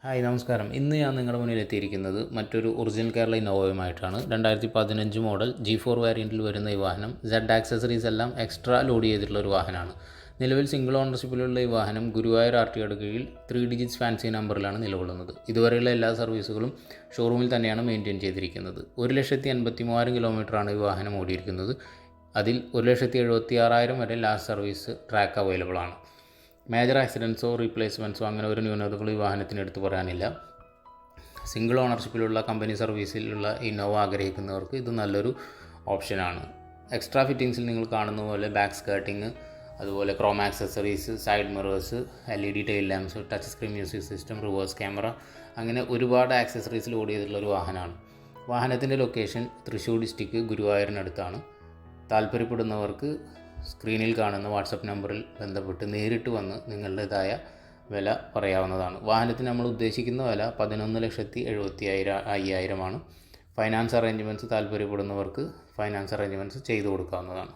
Hi നമസ്കാരം. ഇന്ന് ഞാൻ നിങ്ങളുടെ മുന്നിൽ എത്തിയിരിക്കുന്നത് മറ്റൊരു ഒറിജിനൽ കേരള ഇന്നോവയുമായിട്ടാണ്. 2015 മോഡൽ G4 വേരിയൻറ്റിൽ വരുന്ന ഈ വാഹനം സെഡ് ആക്സസറീസ് എല്ലാം എക്സ്ട്രാ ലോഡ് ചെയ്തിട്ടുള്ള ഒരു വാഹനമാണ്. നിലവിൽ സിംഗിൾ ഓണർഷിപ്പിലുള്ള ഈ വാഹനം ഗുരുവായൂർ RTOയുടെ കീഴിൽ 3 ഡിജിറ്റ്സ് ഫാൻസി നമ്പറിലാണ് നിലകൊള്ളുന്നത്. ഇതുവരെയുള്ള എല്ലാ സർവീസുകളും ഷോറൂമിൽ തന്നെയാണ് മെയിൻറ്റെയിൻ ചെയ്തിരിക്കുന്നത്. 1,83,000 കിലോമീറ്ററാണ് ഈ വാഹനം ഓടിയിരിക്കുന്നത്. അതിൽ 1,76,000 വരെ ലാസ്റ്റ് സർവീസ് ട്രാക്ക് അവൈലബിൾ ആണ്. മേജർ ആക്സിഡൻസോ റീപ്ലേസ്മെൻറ്റ്സോ അങ്ങനെ ഒരു ന്യൂനതകളും ഈ വാഹനത്തിന് എടുത്ത് പറയാനില്ല. സിംഗിൾ ഓണർഷിപ്പിലുള്ള കമ്പനി സർവീസിലുള്ള ഇന്നോവ ആഗ്രഹിക്കുന്നവർക്ക് ഇത് നല്ലൊരു ഓപ്ഷനാണ്. എക്സ്ട്രാ ഫിറ്റിങ്സിൽ നിങ്ങൾ കാണുന്ന പോലെ ബാക്ക് സ്കേർട്ടിങ്, അതുപോലെ chrome accessories, side mirrors, LED tail lamps, touch screen music system, reverse camera, അങ്ങനെ ഒരുപാട് ആക്സസറീസ് ലോഡ് ചെയ്തിട്ടുള്ള ഒരു വാഹനമാണ്. വാഹനത്തിൻ്റെ ലൊക്കേഷൻ തൃശ്ശൂർ ഡിസ്ട്രിക്ട് ഗുരുവായൂരിനടുത്താണ്. താല്പര്യപ്പെടുന്നവർക്ക് സ്ക്രീനിൽ കാണുന്ന വാട്സപ്പ് നമ്പറിൽ ബന്ധപ്പെട്ട് നേരിട്ട് വന്ന് നിങ്ങളുടേതായ വില പറയാവുന്നതാണ്. വാഹനത്തിന് നമ്മൾ ഉദ്ദേശിക്കുന്ന വില 11,70,500 ആണ്. ഫൈനാൻസ് അറേഞ്ച്മെൻറ്റ്സ് താല്പര്യപ്പെടുന്നവർക്ക് ഫൈനാൻസ് അറേഞ്ച്മെൻറ്റ്സ് ചെയ്തു കൊടുക്കാവുന്നതാണ്.